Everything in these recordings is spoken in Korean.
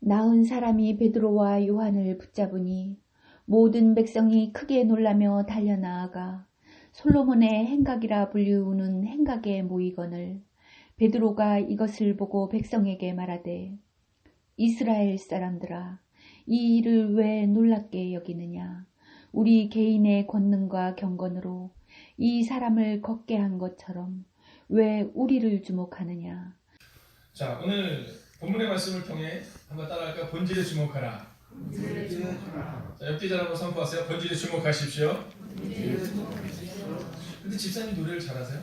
나은 사람이 베드로와 요한을 붙잡으니 모든 백성이 크게 놀라며 달려나아가 솔로몬의 행각이라 불리우는 행각에 모이거늘 베드로가 이것을 보고 백성에게 말하되 이스라엘 사람들아 이 일을 왜 놀랍게 여기느냐. 우리 개인의 권능과 경건으로 이 사람을 걷게 한 것처럼 왜 우리를 주목하느냐. 자, 오늘 본문의 말씀을 통해 한번 따라할까요? 본질에 주목하라. 자, 옆 뒤자 한번 선포하세요. 본질에 주목하십시오. 근데 집사님 노래를 잘하세요?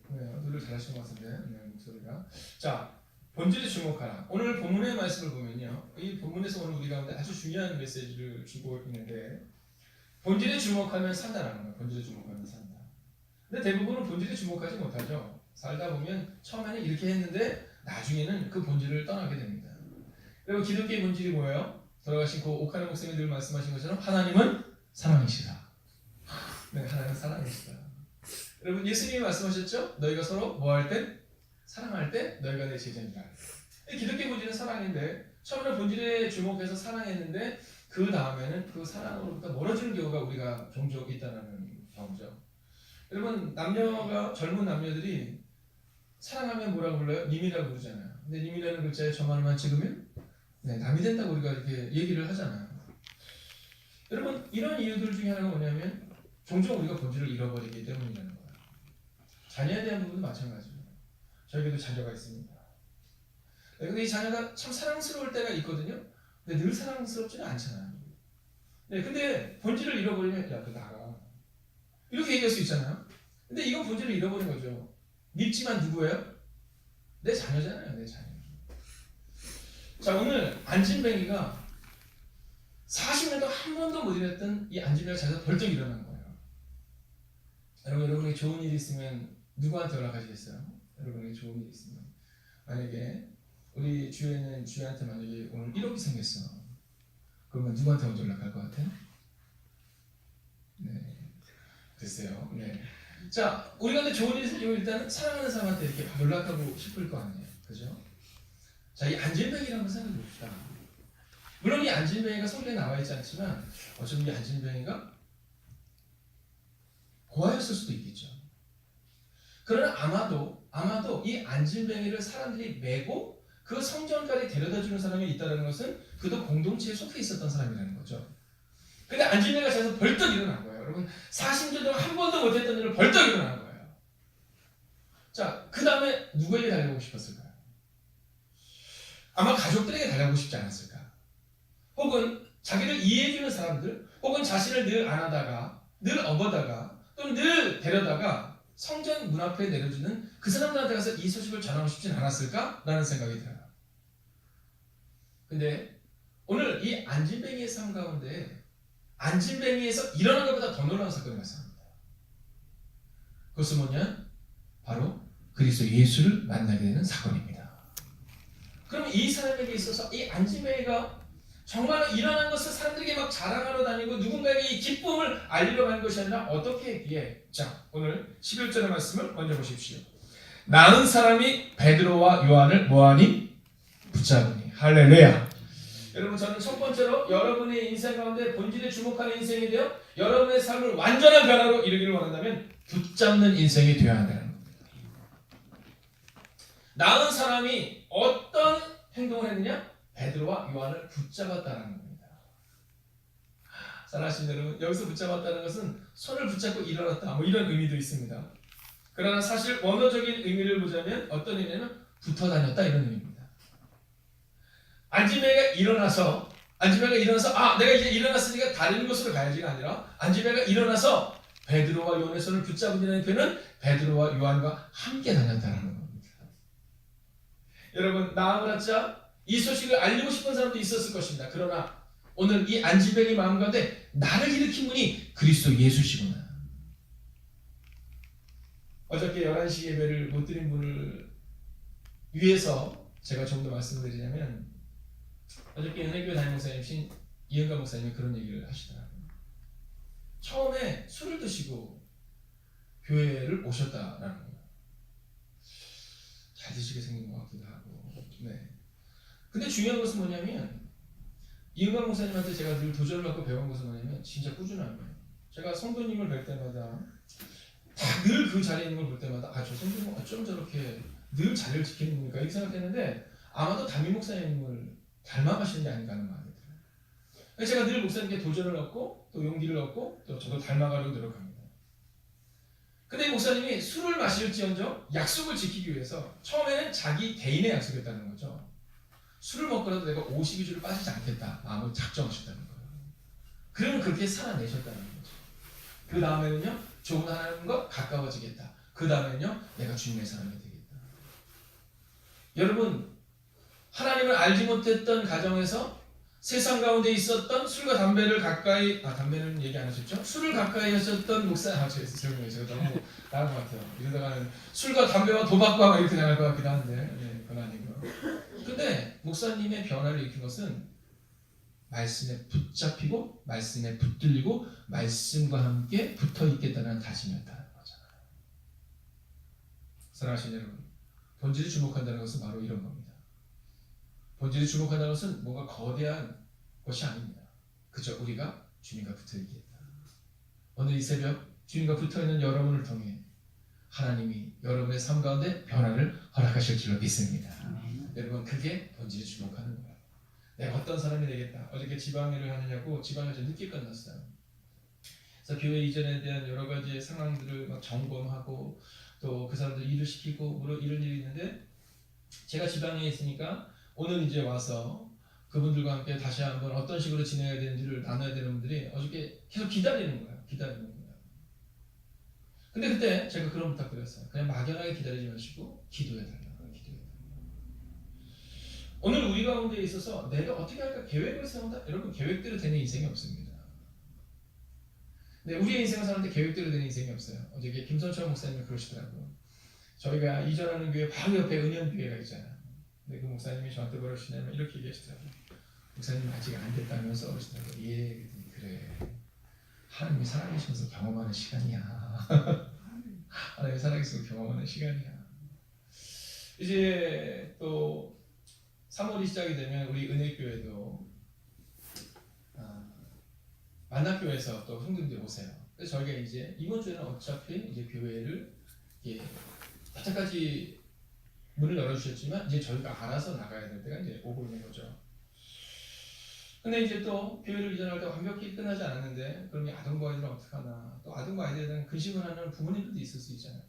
네, 노래를 잘하시는 것 같은데, 네, 목소리가. 자, 본질에 주목하라. 오늘 본문의 말씀을 보면요, 이 본문에서 오늘 우리 가운데 아주 중요한 메시지를 주고 있는데, 본질에 주목하면 산다라는 거예요. 본질에 주목하면 산다. 근데 대부분은 본질에 주목하지 못하죠. 살다 보면 처음에는 이렇게 했는데 나중에는 그 본질을 떠나게 됩니다. 그리고 기독교의 본질이 뭐예요? 돌아가신 그 오카네 목사님이 늘 말씀하신 것처럼 하나님은 사랑이시다. 네, 하나님은 사랑이시다. 여러분 예수님이 말씀하셨죠? 너희가 서로 뭐 할 때? 사랑할 때 너희가 내 제자니라. 기독교의 본질은 사랑인데 처음에는 본질에 주목해서 사랑했는데 그 다음에는 그 사랑으로부터 멀어지는 경우가 우리가 종종 있다는 경우죠. 여러분 젊은 남녀들이 사랑하면 뭐라고 불러요? 님이라고 부르잖아요. 근데 님이라는 글자에 점 하나만 찍으면 남이 된다고 우리가 이렇게 얘기를 하잖아요. 여러분 이런 이유들 중에 하나가 뭐냐면 종종 우리가 본질을 잃어버리기 때문이라는 거예요. 자녀에 대한 부분도 마찬가지예요. 저에게도 자녀가 있습니다. 근데 이 자녀가 참 사랑스러울 때가 있거든요. 근데 늘 사랑스럽지는 않잖아요. 근데 본질을 잃어버리면 야, 그 나가. 이렇게 얘기할 수 있잖아요. 근데 이건 본질을 잃어버린 거죠. 밉지만 누구예요? 내 자녀잖아요. 내 자녀. 자, 오늘 안진뱅이가 40년도 한 번도 못 일했던 이 안진뱅이가 자서 벌떡 일어난 거예요. 여러분에게 좋은 일이 있으면 누구한테 연락하시겠어요? 여러분에게 좋은 일이 있으면 만약에 우리 주위에는 주위한테 만약에 오늘 1억이 생겼어. 그러면 누구한테 먼저 연락할 것 같아요? 네, 글쎄요. 네. 자, 우리가 근데 좋은 일이 생기면 일단 사랑하는 사람한테 이렇게 연락하고 싶을 거 아니에요. 그죠? 자, 이 안진뱅이를 한번 생각해 봅시다. 물론 이 안진뱅이가 성경에 나와 있지 않지만 어쩌면 이 안진뱅이가 고아였을 수도 있겠죠. 그러나 아마도 이 안진뱅이를 사람들이 메고 그 성전까지 데려다 주는 사람이 있다는 것은 그도 공동체에 속해 있었던 사람이라는 거죠. 근데 안진뱅이가 자서 벌떡 일어난 거예요. 여러분 40년 동안 한 번도 못했던 일을 벌떡 일어난 거예요. 자, 그 다음에 누구에게 달려가고 싶었을까요? 아마 가족들에게 달려가고 싶지 않았을까? 혹은 자기를 이해해주는 사람들, 혹은 자신을 늘 안하다가, 늘 업어다가, 또는 늘 데려다가 성전 문 앞에 내려주는 그 사람들한테 가서 이 소식을 전하고 싶진 않았을까? 라는 생각이 들어요. 근데 오늘 이 안진뱅이의 삶 가운데 안진뱅이에서 일어난 것보다 더 놀라운 사건이 발생합니다. 그것은 뭐냐? 바로 그리스도 예수를 만나게 되는 사건입니다. 그럼 이 사람에게 있어서 이 안진뱅이가 정말 일어난 것을 사람들에게 막 자랑하러 다니고 누군가에게 이 기쁨을 알리러 가는 것이 아니라 어떻게 했기에? 자, 오늘 11절의 말씀을 먼저 보십시오. 나은 사람이 베드로와 요한을 뭐하니? 붙잡으니. 할렐루야. 여러분 저는 첫 번째로 여러분의 인생 가운데 본질에 주목하는 인생이 되어 여러분의 삶을 완전한 변화로 이루기를 원한다면 붙잡는 인생이 되어야 한다는 겁니다. 나은 사람이 어떤 행동을 했느냐? 베드로와 요한을 붙잡았다는 겁니다. 사랑하시는 여러분, 여기서 붙잡았다는 것은 손을 붙잡고 일어났다 뭐 이런 의미도 있습니다. 그러나 사실 원어적인 의미를 보자면 어떤 의미냐면 붙어 다녔다 이런 의미입니다. 안진뱅이가 일어나서 내가 이제 일어났으니까 다른 곳으로 가야지가 아니라 안진뱅이가 일어나서 베드로와 요한의 손을 붙잡으라는 표현은 베드로와 요한과 함께 다녔다는 겁니다. 여러분 나아가자 이 소식을 알리고 싶은 사람도 있었을 것입니다. 그러나 오늘 이 안진뱅이 마음 가운데 나를 일으킨 분이 그리스도 예수시구나. 어저께 11시 예배를 못 드린 분을 위해서 제가 좀 더 말씀을 드리자면 어저께 은혜교회 담임 목사님 이은가 목사님이 그런 얘기를 하시더라고요. 처음에 술을 드시고 교회를 오셨다라는 거예요. 잘 드시게 생긴 것 같기도 하고. 네. 근데 중요한 것은 뭐냐면 이은광 목사님한테 제가 늘 도전을 받고 배운 것은 뭐냐면 진짜 꾸준한 거예요. 제가 성도님을 뵐 때마다 늘 그 자리에 있는 걸 볼 때마다 저 성도님 어쩜 저렇게 늘 자리를 지키는 겁니까? 이렇게 생각했는데 아마도 담임 목사님을 닮아가시는 게 아닌가 하는 마음이 들어요. 제가 늘 목사님께 도전을 얻고 또 용기를 얻고 또 저도 닮아가려고 노력합니다. 근데 이 목사님이 술을 마실지언정 약속을 지키기 위해서 처음에는 자기 개인의 약속이었다는 거죠. 술을 먹더라도 내가 52주를 빠지지 않겠다 마음을 작정하셨다는 거예요. 그러면 그렇게 살아내셨다는 거죠. 그 다음에는요, 좋은 하나님과 가까워지겠다. 그 다음에는요, 내가 주님의 사람이 되겠다. 여러분, 하나님을 알지 못했던 가정에서 세상 가운데 있었던 술과 담배를 가까이, 담배는 얘기 안 하셨죠? 술을 가까이 하셨던 목사, 죄송해요. 제가 너무 나은 것 같아요. 이러다가는 술과 담배와 도박과 이렇게 나갈 것 같기도 한데, 네, 그건 아니고요. 근데 목사님의 변화를 일으킨 것은 말씀에 붙잡히고 말씀에 붙들리고 말씀과 함께 붙어있겠다는 다짐이었다는 거잖아요. 사랑하시는 여러분, 본질에 주목한다는 것은 바로 이런 겁니다. 본질에 주목한다는 것은 뭔가 거대한 것이 아닙니다. 그저 우리가 주님과 붙어있겠다. 오늘 이 새벽 주님과 붙어있는 여러분을 통해 하나님이 여러분의 삶 가운데 변화를 허락하실 줄로 믿습니다. 여러분, 그게 본질에 주목하는 거예요. 내가 어떤 사람이 되겠다. 어저께 지방일을 하느냐고 지방을 좀 늦게 끝났어요. 그래서 교회 이전에 대한 여러 가지 상황들을 막 점검하고 또 그 사람들 일을 시키고 이런 일이 있는데 제가 지방에 있으니까 오늘 이제 와서 그분들과 함께 다시 한번 어떤 식으로 진행해야 되는지를 나눠야 되는 분들이 어저께 계속 기다리는 거예요. 근데 그때 제가 그런 부탁드렸어요. 그냥 막연하게 기다리지 마시고 기도해달라고. 오늘 우리 가운데 있어서 내가 어떻게 할까 계획을 세운다? 여러분, 계획대로 되는 인생이 없습니다. 네, 우리의 인생을 사는데 계획대로 되는 인생이 없어요. 어저께 김선철 목사님이 그러시더라고요. 저희가 이전하는 교회 바로 옆에 은현교회가 있잖아요. 근데 그 목사님이 저한테 뭐라시냐면 이렇게 얘기하시더라고요. 목사님 아직 안 됐다면서 그러시더라고요. 예, 그래. 하나님이 살아계시면서 경험하는 시간이야. 하나님이 살아계시면서 경험하는 시간이야. 이제 또 3월이 시작이 되면 우리 은혜교회도 만나교회에서 또 성도님들이 오세요. 그래서 저희가 이제 이번 주에는 어차피 이제 교회를 여태까지 문을 열어주셨지만 이제 저희가 알아서 나가야 될 때가 이제 오고 있는 거죠. 근데 이제 또 교회를 이전할 때 완벽히 끝나지 않았는데 그럼 이 아동부 아이들은 어떡하나, 또 아동부 아이들에 대한 근심을 하는 부모님들도 있을 수 있잖아요.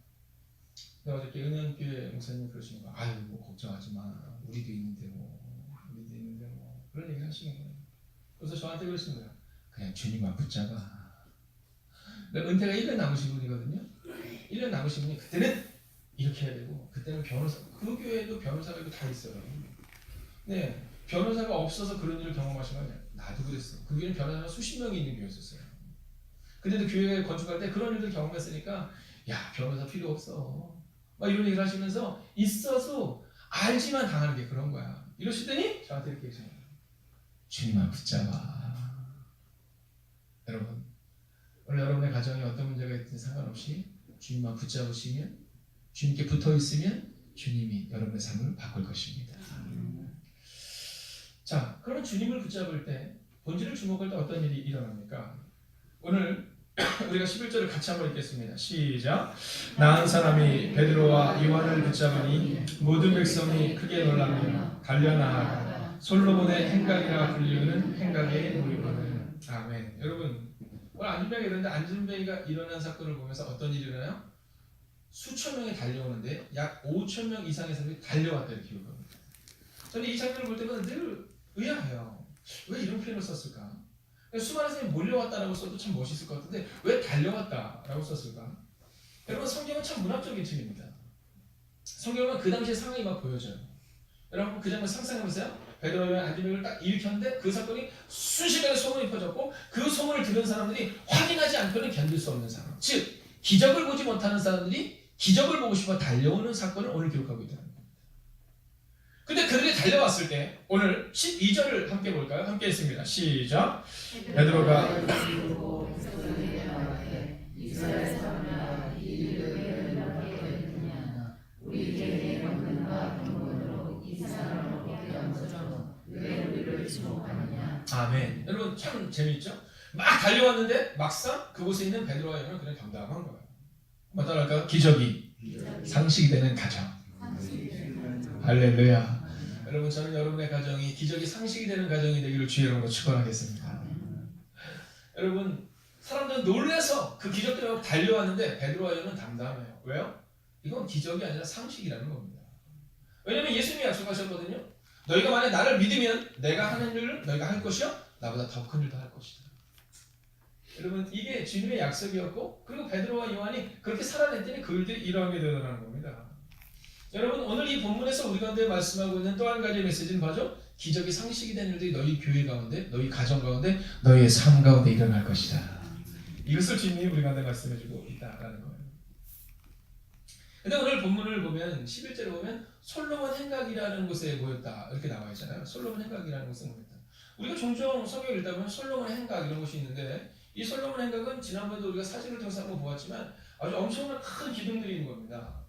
근데 어저께 은현교회 목사님이 그러시는 거예요. 아유, 뭐 걱정하지 마. 우리도 있는데 뭐 그런 얘기를 하시는 거예요. 그래서 저한테 그러시는 거예요. 그냥 주님만 붙잡아. 은퇴가 1년 남으신 분이거든요. 1년 남으신 분이 그때는 이렇게 해야 되고 그때는 변호사, 그 교회에도 변호사가 다 있어요. 네, 변호사가 없어서 그런 일을 경험하신 거 아니에요. 나도 그랬어. 그 교회는 변호사가 수십 명이 있는 교회였었어요. 근데도 교회 건축할 때 그런 일을 경험했으니까 야, 변호사 필요 없어. 막 이런 얘기를 하시면서 있어서 알지만 당하는 게 그런 거야. 이러시더니 저한테 이렇게 얘기해요. 주님만 붙잡아. 여러분, 오늘 여러분의 가정에 어떤 문제가 있든 상관없이 주님만 붙잡으시면, 주님께 붙어있으면 주님이 여러분의 삶을 바꿀 것입니다. 자, 그러면 주님을 붙잡을 때, 본질을 주목할 때 어떤 일이 일어납니까? 오늘 우리가 11절을 같이 한번 읽겠습니다. 시작. 나은 사람이 베드로와 요한을 붙잡으니 모든 백성이 크게 놀라며 달려나아가 솔로몬의 행각이라 불리우는 행각에 모이거늘. 아멘. 여러분, 오늘 안진뱅이가 일어났는데 안진뱅이가 일어난 사건을 보면서 어떤 일이 일어나요? 수천 명이 달려오는데 약 5천 명 이상의 사람이 달려왔다 이렇게 기록합니다. 저는 이 장면을 볼 때마다 늘 의아해요. 왜 이런 표현을 썼을까? 수많은 사람이 몰려왔다라고 써도 참 멋있을 것 같은데 왜 달려왔다라고 썼을까? 여러분, 성경은 참 문학적인 책입니다. 성경은 그 당시의 상황이 막 보여져요. 여러분, 그 장면 상상해보세요. 베드로와 안진뱅이를 딱 일으켰는데 그 사건이 순식간에 소문이 퍼졌고 그 소문을 들은 사람들이 확인하지 않고는 견딜 수 없는 상황. 즉, 기적을 보지 못하는 사람들이 기적을 보고 싶어 달려오는 사건을 오늘 기록하고 있다는 겁니다. 근데 그들이 달려왔을 때 오늘 12절을 함께 볼까요? 함께 했습니다. 시작. 베드로가 주목하느냐. 아멘. 여러분 참 재미있죠? 막 달려왔는데 막상 그곳에 있는 베드로와 요한은 그냥 담담한 거예요. 뭐랄까 기적이 상식이 되는 가정. 할렐루야. 여러분 저는 여러분의 가정이 기적이 상식이 되는 가정이 되기를 주의 이름으로 축원하겠습니다. 여러분 사람들은 놀라서 그 기적 때문에 달려왔는데 베드로와 요한은 담담해요. 왜요? 이건 기적이 아니라 상식이라는 겁니다. 왜냐하면 예수님이 약속하셨거든요. 너희가 만약 나를 믿으면 내가 하는 일을 너희가 할 것이요 나보다 더 큰 일도 할 것이다. 여러분 이게 주님의 약속이었고 그리고 베드로와 요한이 그렇게 살아냈더니 그 일들이 일어나게 되더라는 겁니다. 여러분 오늘 이 본문에서 우리 가운데 말씀하고 있는 또 한 가지 메시지는 뭐죠? 기적이 상식이 된 일들이 너희 교회 가운데 너희 가정 가운데 너희의 삶 가운데 일어날 것이다. 이것을 주님이 우리 가운데 말씀해주고 있다라는 거예요. 근데 오늘 본문을 보면 11절에 보면 솔로몬 행각이라는 곳에 모였다 이렇게 나와 있잖아요. 솔로몬 행각이라는 곳에 모였다. 우리가 종종 성경을 읽다 보면 솔로몬 행각 이런 곳이 있는데 이 솔로몬 행각은 지난번에도 우리가 사진을 통해서 한번 보았지만 아주 엄청난 큰 기둥들이 있는 겁니다.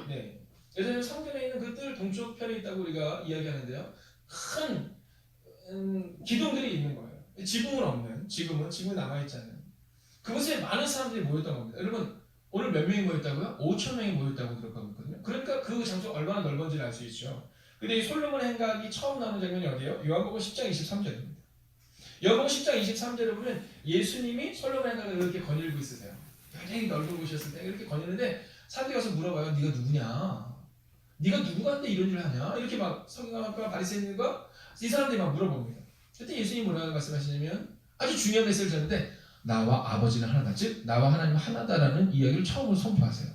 네. 예전에 성전에 있는 그 뜰 동쪽 편에 있다고 우리가 이야기하는데요. 큰 기둥들이 있는 거예요. 지붕은 없는, 지금은 남아있잖아요. 그곳에 많은 사람들이 모였던 겁니다. 여러분 오늘 몇 명이 모였다고요? 5천 명이 모였다고 기록하고 있거든요. 그러니까 그 장소가 얼마나 넓은지를 알 수 있죠. 근데 이 솔로몬 행각이 처음 나오는 장면이 어디예요? 요한복음 10장 23절입니다. 요한복음 10장 23절에 보면 예수님이 솔로몬 행각을 이렇게 거닐고 있으세요. 굉장히 넓은 곳이었을 때 이렇게 거니는데 사람들이 가서 물어봐요. 네가 누구냐? 네가 누구한테 이런 일을 하냐? 이렇게 막 서기관과 바리새인들과 이 사람들이 막 물어봅니다. 그때 예수님이 뭐라고 말씀하시냐면 아주 중요한 메시지를 전하는데 나와 아버지는 하나다. 즉 나와 하나님은 하나다라는 이야기를 처음으로 선포하세요.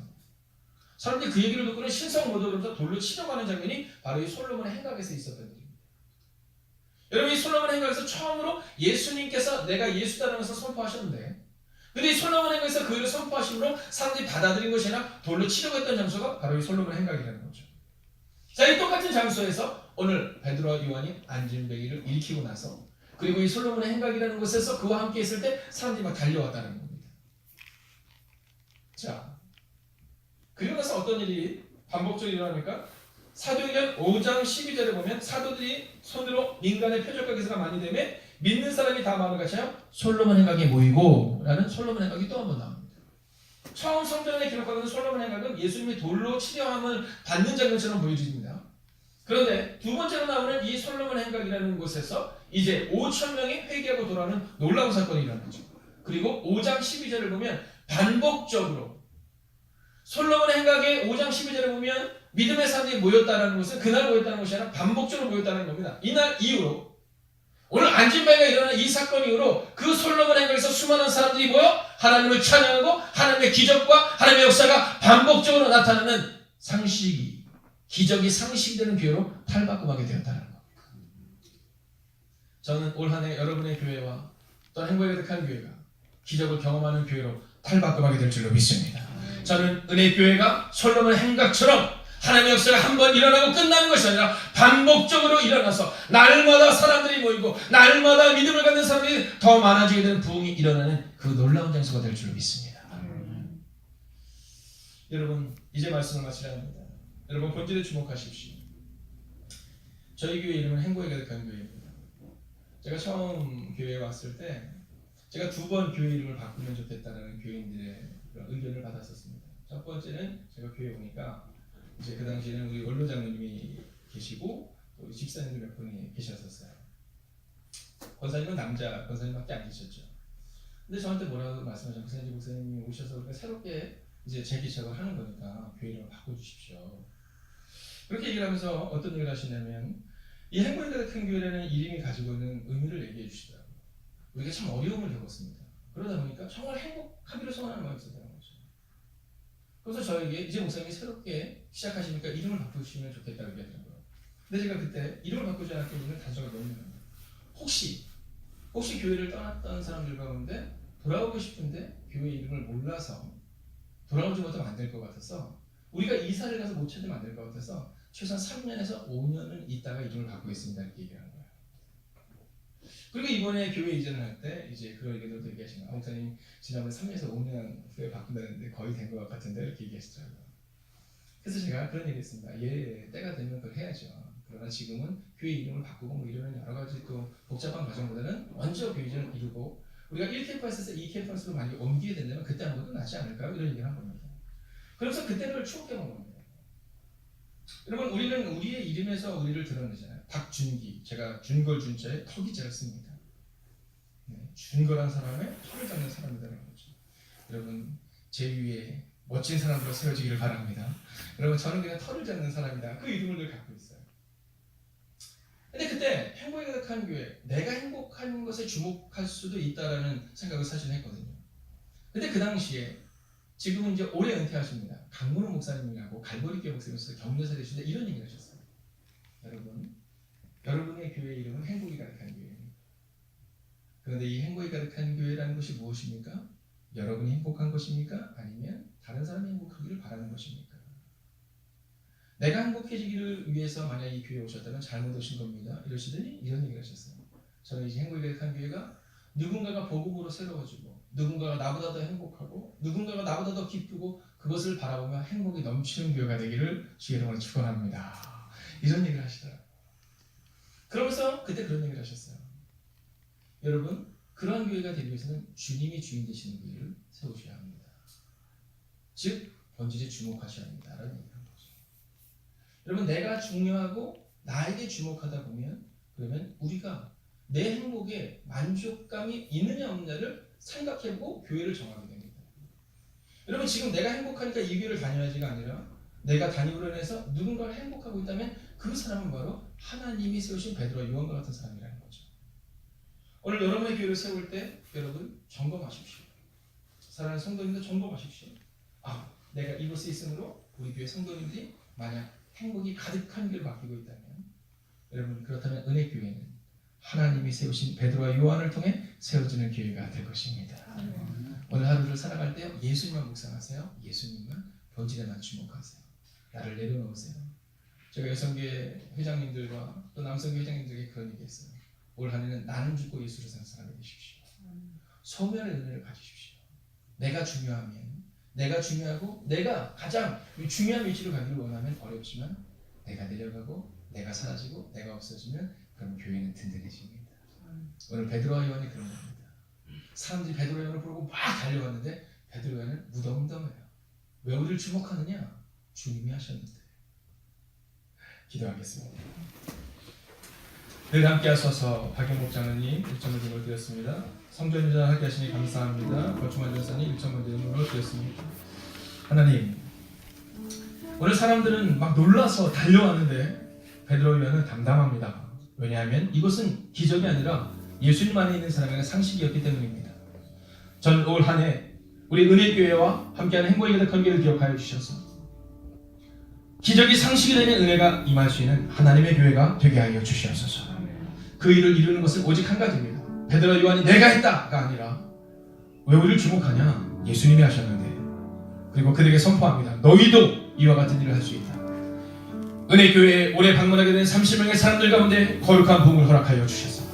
사람들이 그 얘기를 듣고는 신성 모독으로서 돌로 치려가는 장면이 바로 이 솔로몬의 행각에서 있었던 일입니다. 여러분 이 솔로몬 행각에서 처음으로 예수님께서 내가 예수다라는 것을 선포하셨는데 근데 이 솔로몬 행각에서 그 일을 선포하심으로 사람들이 받아들인 것이 아니라 돌로 치려고 했던 장소가 바로 이 솔로몬 행각이라는 거죠. 자, 이 똑같은 장소에서 오늘 베드로와 요한이 안진뱅이를 일으키고 나서 그리고 이 솔로몬의 행각이라는 곳에서 그와 함께 있을 때 사람들이 막 달려왔다는 겁니다. 자, 그리고 나서 어떤 일이 반복적으로 일어납니까? 사도행전 5장 12절에 보면 사도들이 손으로 민간의 표적과 기사가 많이 되면 믿는 사람이 다 마음을 같이하여 솔로몬 행각에 모이고 라는 솔로몬 행각이 또 한 번 나옵니다. 처음 성전에 기록하는 솔로몬 행각은 예수님이 돌로 치려함을 받는 장면처럼 보여집니다. 그런데 두 번째로 나오는 이 솔로몬 행각이라는 곳에서 이제 5천 명이 회개하고 돌아오는 놀라운 사건이 일어나죠. 그리고 5장 12절을 보면 반복적으로 솔로몬 행각의 5장 12절에 보면 믿음의 사람들이 모였다는 것은 그날 모였다는 것이 아니라 반복적으로 모였다는 겁니다. 이날 이후로 오늘 안진뱅이가 일어난 이 사건 이후로 그 솔로몬 행각에서 수많은 사람들이 모여 하나님을 찬양하고 하나님의 기적과 하나님의 역사가 반복적으로 나타나는 상식이 기적이 상식이 되는 교회로 탈바꿈하게 되었다는 것. 저는 올 한 해 여러분의 교회와 또 행복에 가득한 교회가 기적을 경험하는 교회로 탈바꿈하게 될 줄로 믿습니다. 저는 은혜교회가 솔로몬 행각처럼 하나님의 역사가 한 번 일어나고 끝나는 것이 아니라 반복적으로 일어나서 날마다 사람들이 모이고 날마다 믿음을 갖는 사람들이 더 많아지게 되는 부흥이 일어나는 그 놀라운 장소가 될 줄로 믿습니다. 여러분 이제 말씀을 마치려 합니다. 여러분 본질에 주목하십시오. 저희 교회 이름은 행복에 가득한 교회입니다. 제가 처음 교회에 왔을 때 제가 2번 교회 이름을 바꾸면 좋겠다는 교인들의 의견을 받았었습니다. 첫 번째는 제가 교회 오니까 이제 그 당시에는 우리 원로 장로님이 계시고 또 집사님들 몇 분이 계셨었어요. 권사님은 남자 권사님밖에 안 계셨죠. 근데 저한테 뭐라고 말씀하셨어요? 목사님이 오셔서 새롭게 이제 재기적을 하는 거니까 교회 이름을 바꿔주십시오. 그렇게 얘기를 하면서 어떤 얘기를 하시냐면 이 행복에 가득한 교회라는 이름이 가지고 있는 의미를 얘기해 주시더라고요. 우리가 참 어려움을 겪었습니다. 그러다 보니까 정말 행복하기를 소원하는 마음이 있었다는 거죠. 그래서 저에게 이제 목사님이 새롭게 시작하시니까 이름을 바꾸시면 좋겠다고 얘기하는 거예요. 근데 제가 그때 이름을 바꾸지 않았던 이유는 단서가 너무 많아요. 혹시 교회를 떠났던 사람들 가운데 돌아오고 싶은데 교회 이름을 몰라서 돌아오지 못하면 안 될 것 같아서 우리가 이사를 가서 못 찾으면 안 될 것 같아서 최소한 3년에서 5년은 있다가 이름을 바꾸고 있습니다. 이렇게 얘기하는 거예요. 그리고 이번에 교회 이전을 할 때 이제 그런 얘기도 얘기하신 거예요. 목사님 지난번에 3년에서 5년 후에 바꾼다는데 거의 된 것 같은데 이렇게 얘기하시더라고요. 그래서 제가 그런 얘기 했습니다. 예, 때가 되면 그걸 해야죠. 그러나 지금은 교회 이름을 바꾸고 뭐 이러는 여러 가지 또 복잡한 과정보다는 먼저 교회 이름을 이루고 우리가 1캠퍼스에서 2캠퍼스로 만약에 옮기게 된다면 그때 하는 것도 낫지 않을까요? 이런 얘기를 한 겁니다. 그래서 그때를 추억해 본 겁니다. 여러분 우리는 우리의 이름에서 우리를 드러내잖아요. 박준기, 제가 준걸 준자에 턱이자를 씁니다. 네, 준걸한 사람의 턱을 잡는 사람이라는 거죠. 여러분 제 위에 멋진 사람으로 세워지기를 바랍니다. 여러분 저는 그냥 털을 잡는 사람이다. 그 이름을 늘 갖고 있어요. 근데 그때 행복이 가득한 교회, 내가 행복한 것에 주목할 수도 있다라는 생각을 사실 했거든요. 근데 그 당시에 지금은 이제 올해 은퇴하십니다. 강문호 목사님이라고 갈보리교회 목사님으로서 격려사 되시는데 이런 얘기를 하셨어요. 여러분의 교회 이름은 행복이 가득한 교회입니다. 그런데 이 행복이 가득한 교회라는 것이 무엇입니까? 여러분이 행복한 것입니까? 아니면 다른 사람이 행복하기를 바라는 것입니까? 내가 행복해지기를 위해서 만약 이 교회에 오셨다면 잘못 오신 겁니다. 이러시더니 이런 얘기를 하셨어요. 저는 이제 행복이 가득한 교회가 누군가가 복음으로 새로워지고 누군가가 나보다 더 행복하고 누군가가 나보다 더 기쁘고 그것을 바라보며 행복이 넘치는 교회가 되기를 주의 이름으로 축원합니다. 이런 얘기를 하시더라고요. 그러면서 그때 그런 얘기를 하셨어요. 여러분 그러한 교회가 되기 위해서는 주님이 주인 되시는 교회를 세우셔야 합니다. 즉 본질에 주목하셔야 합니다. 라는 얘기를 한 거죠. 여러분 내가 중요하고 나에게 주목하다 보면 그러면 우리가 내 행복에 만족감이 있느냐 없느냐를 생각해보고 교회를 정하게 됩니다. 여러분 지금 내가 행복하니까 이 교회를 다녀야지가 아니라 내가 다니므로 인해서 누군가가 행복하고 있다면 그 사람은 바로 하나님이 세우신 베드로와 요한과 같은 사람이라는 거죠. 오늘 여러분의 교회를 세울 때 여러분 점검하십시오. 사랑하는 성도님들 점검하십시오. 내가 이곳에 있으므로 우리 교회 성도님들이 만약 행복이 가득한 교회를 바뀌고 있다면 여러분 그렇다면 은혜교회는 하나님이 세우신 베드로와 요한을 통해 세워지는 교회가 될 것입니다. 오늘 하루를 살아갈 때 예수님만 묵상하세요. 예수님만 본질에만 주목하세요. 나를 내려놓으세요. 제가 여성교회 회장님들과 또 남성교회 회장님들에게 그런 얘기했어요. 올 한 해는 나는 죽고 예수를 사는 사람이 되십시오. 소멸의 은혜를 가지십시오. 내가 중요하면 내가 중요하고 내가 가장 중요한 위치로 가기를 원하면 어렵지만 내가 내려가고 내가 사라지고 내가 없어지면 그럼 교회는 든든해집니다. 오늘 베드로와 요한이 그런 겁니다. 사람들이 베드로와 요한을 보고 막 달려갔는데 베드로와 요한은 무덤덤해요. 왜 우리를 주목하느냐? 주님이 하셨는데. 기도하겠습니다. 늘 함께 하셔서 박영목 장로님 1,000원 드림을 드렸습니다. 성전유전 하게 하시니 감사합니다. 거충환 전사님 1,000원 드림을 드렸습니다. 하나님 오늘 사람들은 막 놀라서 달려왔는데 베드로와 요한은 담담합니다. 왜냐하면 이것은 기적이 아니라 예수님 안에 있는 사람에게 상식이었기 때문입니다. 전 올 한 해 우리 은혜교회와 함께하는 행복이 가득한 교회를 기억하여 주셔서 기적이 상식이 되는 은혜가 임할 수 있는 하나님의 교회가 되게 하여 주시옵소서. 그 일을 이루는 것은 오직 한 가지입니다. 베드로와 요한이 내가 했다가 아니라 왜 우리를 주목하냐? 예수님이 하셨는데. 그리고 그들에게 선포합니다. 너희도 이와 같은 일을 할 수 있다. 은혜교회에 올해 방문하게 된 30명의 사람들 가운데 거룩한 부흥을 허락하여 주셔서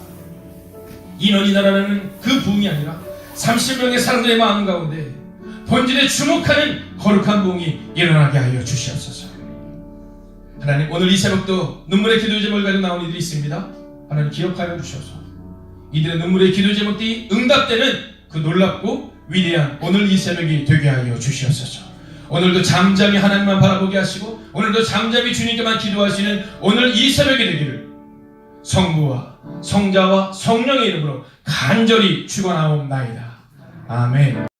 인원이 날아가는 그 부흥이 아니라 30명의 사람들의 마음 가운데 본질에 주목하는 거룩한 부흥이 일어나게 하여 주시옵소서. 하나님 오늘 이 새벽도 눈물의 기도 제목을 가지고 나온 이들이 있습니다. 하나님 기억하여 주셔서 이들의 눈물의 기도 제목들이 응답되는 그 놀랍고 위대한 오늘 이 새벽이 되게 하여 주시옵소서. 오늘도 잠잠히 하나님만 바라보게 하시고 오늘도 잠잠히 주님께만 기도하시는 오늘 이 새벽이 되기를 성부와 성자와 성령의 이름으로 간절히 축원하옵나이다. 아멘.